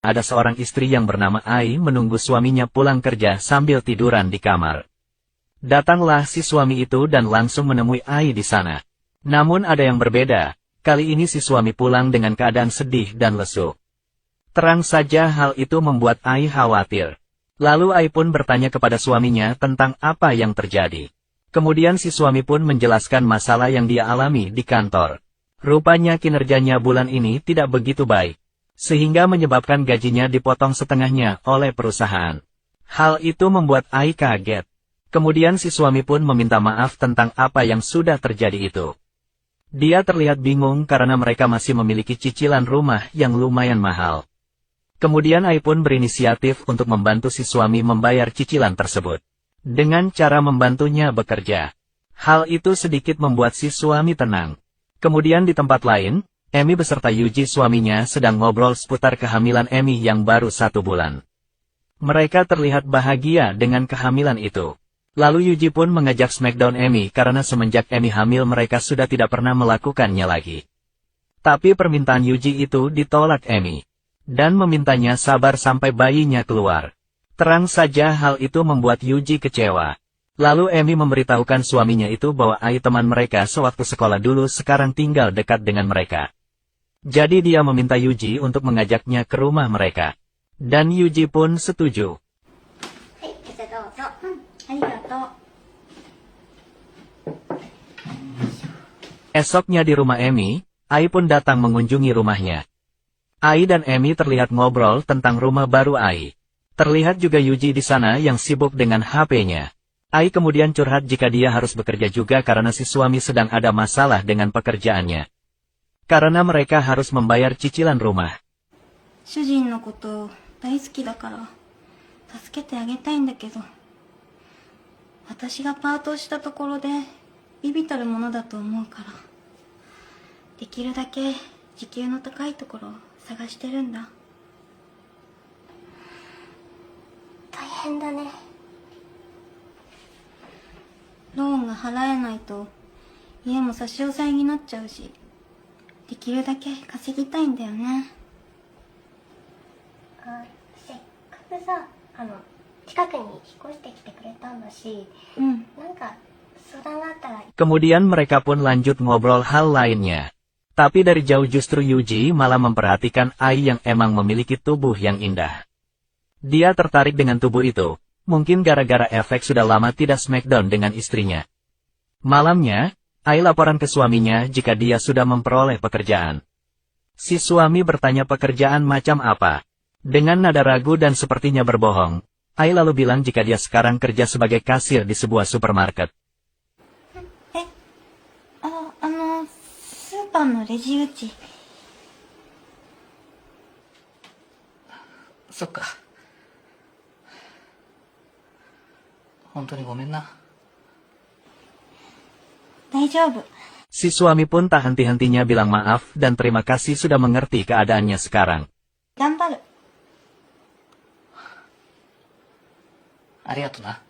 ada seorang istri yang bernama Ai menunggu suaminya pulang kerja sambil tiduran di kamar. Datanglah si suami itu dan langsung menemui Ai di sana. Namun ada yang berbeda, kali ini si suami pulang dengan keadaan sedih dan lesu. Terang saja hal itu membuat Ai khawatir. Lalu Ai pun bertanya kepada suaminya tentang apa yang terjadi. Kemudian si suami pun menjelaskan masalah yang dia alami di kantor. Rupanya kinerjanya bulan ini tidak begitu baik, sehingga menyebabkan gajinya dipotong setengahnya oleh perusahaan. Hal itu membuat Ai kaget. Kemudian si suami pun meminta maaf tentang apa yang sudah terjadi itu. Dia terlihat bingung karena mereka masih memiliki cicilan rumah yang lumayan mahal. Kemudian Ai pun berinisiatif untuk membantu si suami membayar cicilan tersebut. Dengan cara membantunya bekerja. Hal itu sedikit membuat si suami tenang. Kemudian di tempat lain, Emi beserta Yuji suaminya sedang ngobrol seputar kehamilan Emi yang baru 1 bulan. Mereka terlihat bahagia dengan kehamilan itu. Lalu Yuji pun mengajak Smackdown Emi karena semenjak Emi hamil mereka sudah tidak pernah melakukannya lagi. Tapi permintaan Yuji itu ditolak Emi. Dan memintanya sabar sampai bayinya keluar. Terang saja hal itu membuat Yuji kecewa. Lalu Emi memberitahukan suaminya itu bahwa Ai teman mereka sewaktu sekolah dulu sekarang tinggal dekat dengan mereka. Jadi dia meminta Yuji untuk mengajaknya ke rumah mereka. Dan Yuji pun setuju. Esoknya di rumah Emi, Ai pun datang mengunjungi rumahnya. Ai dan Emi terlihat ngobrol tentang rumah baru Ai. Terlihat juga Yuji di sana yang sibuk dengan HP-nya. Ai kemudian curhat jika dia harus bekerja juga karena si suami sedang ada masalah dengan pekerjaannya. Karena mereka harus membayar cicilan rumah. 主人のこと大好きだから助けてあげたいんだけど、私がパートをしたところで微々たるものだと思うから、できるだけ時給の高いところを探してるんだ。大変だね。ローンが払えないと家も差し押さえになっちゃうし、できるだけ稼ぎたいんだよね。せっかくさ、近くに引っ越してきてくれたんだし、なんか相談があったら。Kemudian mereka pun lanjut ngobrol hal lainnya. Tapi dari jauh justru Yuji malah memperhatikan Ai yang emang memiliki tubuh yang indah. Dia tertarik dengan tubuh itu. Mungkin gara-gara efek sudah lama tidak smackdown dengan istrinya. Malamnya, Ai laporan ke suaminya jika dia sudah memperoleh pekerjaan. Si suami bertanya pekerjaan macam apa. Dengan nada ragu dan sepertinya berbohong, Ai lalu bilang jika dia sekarang kerja sebagai kasir di sebuah supermarket. スーパーのレジ打ち。そっか。本当にごめんな。大丈夫。 Si suami pun tak henti-hentinya bilang maaf dan terima kasih sudah mengerti keadaannya sekarang. 頑張る。ありがとな。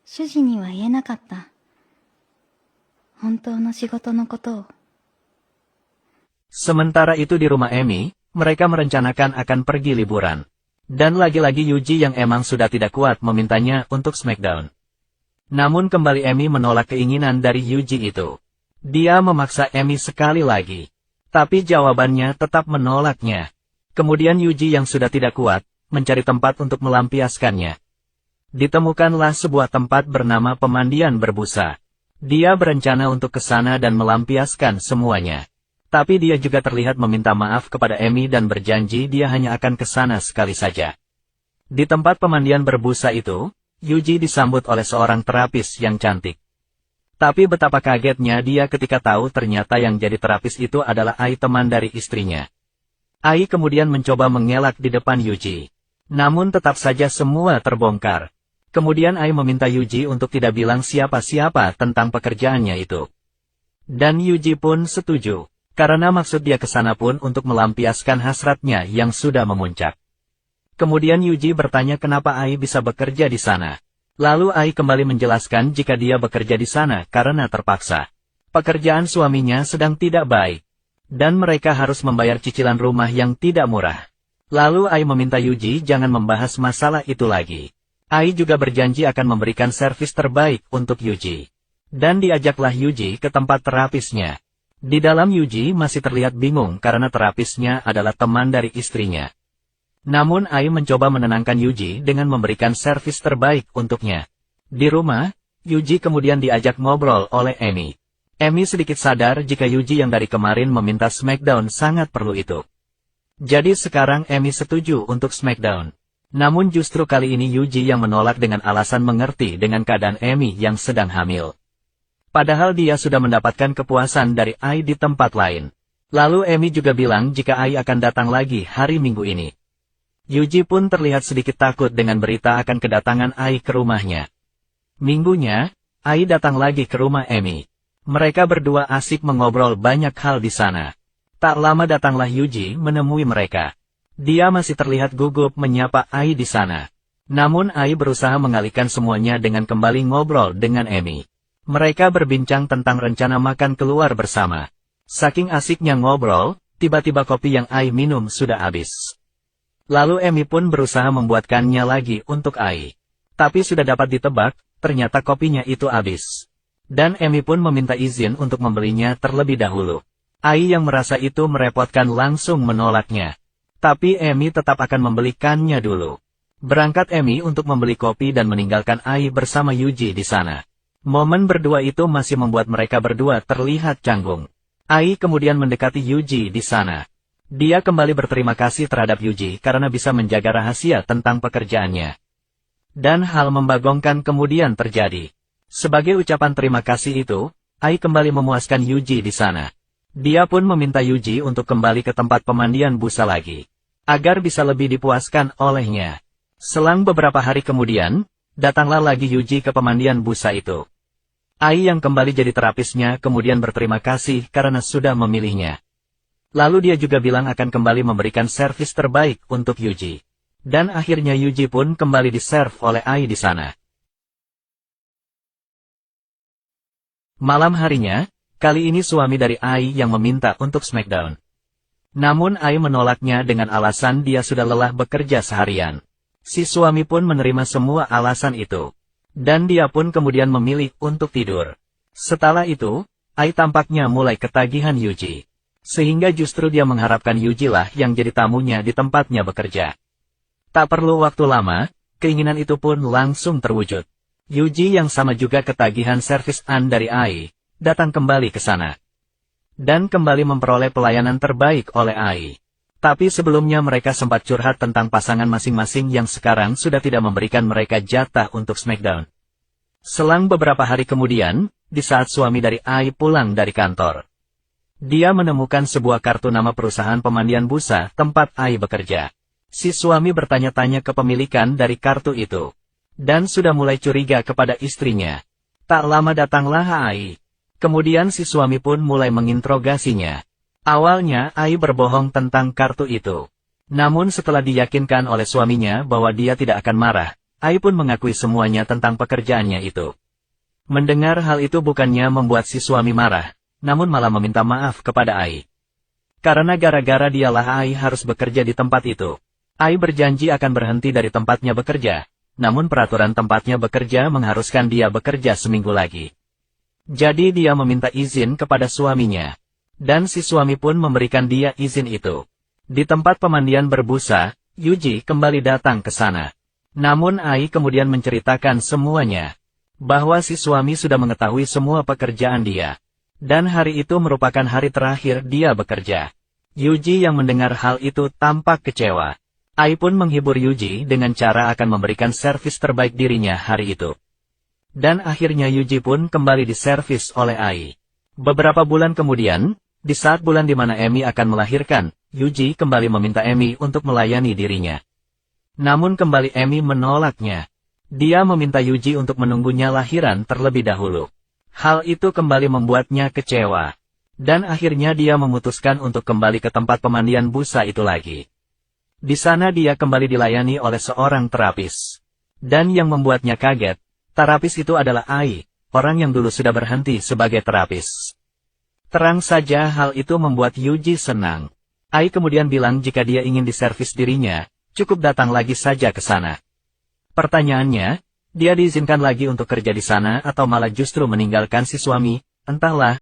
主人には言えなかった。本当の仕事のことを。 Sementara itu di rumah Emi, mereka merencanakan akan pergi liburan. Dan lagi-lagi Yuji yang emang sudah tidak kuat memintanya untuk smackdown. Namun kembali Emi menolak keinginan dari Yuji itu. Dia memaksa Emi sekali lagi. Tapi jawabannya tetap menolaknya. Kemudian Yuji yang sudah tidak kuat, mencari tempat untuk melampiaskannya. Ditemukanlah sebuah tempat bernama pemandian berbusa. Dia berencana untuk ke sana dan melampiaskan semuanya. Tapi dia juga terlihat meminta maaf kepada Emi dan berjanji dia hanya akan ke sana sekali saja. Di tempat pemandian berbusa itu, Yuji disambut oleh seorang terapis yang cantik. Tapi betapa kagetnya dia ketika tahu ternyata yang jadi terapis itu adalah Ai teman dari istrinya. Ai kemudian mencoba mengelak di depan Yuji. Namun tetap saja semua terbongkar. Kemudian Ai meminta Yuji untuk tidak bilang siapa-siapa tentang pekerjaannya itu. Dan Yuji pun setuju. Karena maksud dia ke sana pun untuk melampiaskan hasratnya yang sudah memuncak. Kemudian Yuji bertanya kenapa Ai bisa bekerja di sana. Lalu Ai kembali menjelaskan jika dia bekerja di sana karena terpaksa. Pekerjaan suaminya sedang tidak baik. Dan mereka harus membayar cicilan rumah yang tidak murah. Lalu Ai meminta Yuji jangan membahas masalah itu lagi. Ai juga berjanji akan memberikan servis terbaik untuk Yuji. Dan diajaklah Yuji ke tempat terapisnya. Di dalam Yuji masih terlihat bingung karena terapisnya adalah teman dari istrinya. Namun Ai mencoba menenangkan Yuji dengan memberikan servis terbaik untuknya. Di rumah, Yuji kemudian diajak ngobrol oleh Emi. Emi sedikit sadar jika Yuji yang dari kemarin meminta SmackDown sangat perlu itu. Jadi sekarang Emi setuju untuk SmackDown. Namun justru kali ini Yuji yang menolak dengan alasan mengerti dengan keadaan Emi yang sedang hamil. Padahal dia sudah mendapatkan kepuasan dari Ai di tempat lain. Lalu Emi juga bilang jika Ai akan datang lagi hari Minggu ini. Yuji pun terlihat sedikit takut dengan berita akan kedatangan Ai ke rumahnya. Minggunya, Ai datang lagi ke rumah Emi. Mereka berdua asik mengobrol banyak hal di sana. Tak lama datanglah Yuji menemui mereka. Dia masih terlihat gugup menyapa Ai di sana. Namun Ai berusaha mengalihkan semuanya dengan kembali ngobrol dengan Emi. Mereka berbincang tentang rencana makan keluar bersama. Saking asiknya ngobrol, tiba-tiba kopi yang Ai minum sudah habis. Lalu Emi pun berusaha membuatkannya lagi untuk Ai. Tapi sudah dapat ditebak, ternyata kopinya itu habis. Dan Emi pun meminta izin untuk membelinya terlebih dahulu. Ai yang merasa itu merepotkan langsung menolaknya. Tapi Emi tetap akan membelikannya dulu. Berangkat Emi untuk membeli kopi dan meninggalkan Ai bersama Yuji di sana. Momen berdua itu masih membuat mereka berdua terlihat canggung. Ai kemudian mendekati Yuji di sana. Dia kembali berterima kasih terhadap Yuji karena bisa menjaga rahasia tentang pekerjaannya. Dan hal membagongkan kemudian terjadi. Sebagai ucapan terima kasih itu, Ai kembali memuaskan Yuji di sana. Dia pun meminta Yuji untuk kembali ke tempat pemandian busa lagi. Agar bisa lebih dipuaskan olehnya. Selang beberapa hari kemudian, datanglah lagi Yuji ke pemandian busa itu. Ai yang kembali jadi terapisnya kemudian berterima kasih karena sudah memilihnya. Lalu dia juga bilang akan kembali memberikan servis terbaik untuk Yuji. Dan akhirnya Yuji pun kembali diserve oleh Ai di sana. Malam harinya, kali ini suami dari Ai yang meminta untuk SmackDown. Namun Ai menolaknya dengan alasan dia sudah lelah bekerja seharian. Si suami pun menerima semua alasan itu. Dan dia pun kemudian memilih untuk tidur. Setelah itu, Ai tampaknya mulai ketagihan Yuji. Sehingga justru dia mengharapkan Yuji lah yang jadi tamunya di tempatnya bekerja. Tak perlu waktu lama, keinginan itu pun langsung terwujud. Yuji yang sama juga ketagihan servis An dari Ai, datang kembali ke sana. Dan kembali memperoleh pelayanan terbaik oleh Ai. Tapi sebelumnya mereka sempat curhat tentang pasangan masing-masing yang sekarang sudah tidak memberikan mereka jatah untuk SmackDown. Selang beberapa hari kemudian, di saat suami dari Ai pulang dari kantor. Dia menemukan sebuah kartu nama perusahaan pemandian busa tempat Ai bekerja. Si suami bertanya-tanya kepemilikan dari kartu itu. Dan sudah mulai curiga kepada istrinya. Tak lama datanglah Ai. Kemudian si suami pun mulai menginterogasinya. Awalnya Ai berbohong tentang kartu itu. Namun setelah diyakinkan oleh suaminya bahwa dia tidak akan marah, Ai pun mengakui semuanya tentang pekerjaannya itu. Mendengar hal itu bukannya membuat si suami marah, namun malah meminta maaf kepada Ai. Karena gara-gara dialah Ai harus bekerja di tempat itu. Ai berjanji akan berhenti dari tempatnya bekerja, namun peraturan tempatnya bekerja mengharuskan dia bekerja seminggu lagi. Jadi dia meminta izin kepada suaminya. Dan si suami pun memberikan dia izin itu. Di tempat pemandian berbusa, Yuji kembali datang ke sana. Namun Ai kemudian menceritakan semuanya. Bahwa si suami sudah mengetahui semua pekerjaan dia. Dan hari itu merupakan hari terakhir dia bekerja. Yuji yang mendengar hal itu tampak kecewa. Ai pun menghibur Yuji dengan cara akan memberikan servis terbaik dirinya hari itu. Dan akhirnya Yuji pun kembali diservis oleh Ai. Beberapa bulan kemudian, di saat bulan di mana Emi akan melahirkan, Yuji kembali meminta Emi untuk melayani dirinya. Namun kembali Emi menolaknya. Dia meminta Yuji untuk menunggunya lahiran terlebih dahulu. Hal itu kembali membuatnya kecewa. Dan akhirnya dia memutuskan untuk kembali ke tempat pemandian busa itu lagi. Di sana dia kembali dilayani oleh seorang terapis. Dan yang membuatnya kaget, terapis itu adalah Ai, orang yang dulu sudah berhenti sebagai terapis. Terang saja hal itu membuat Yuji senang. Ai kemudian bilang jika dia ingin diservis dirinya, cukup datang lagi saja ke sana. Pertanyaannya, dia diizinkan lagi untuk kerja di sana atau malah justru meninggalkan si suami, entahlah.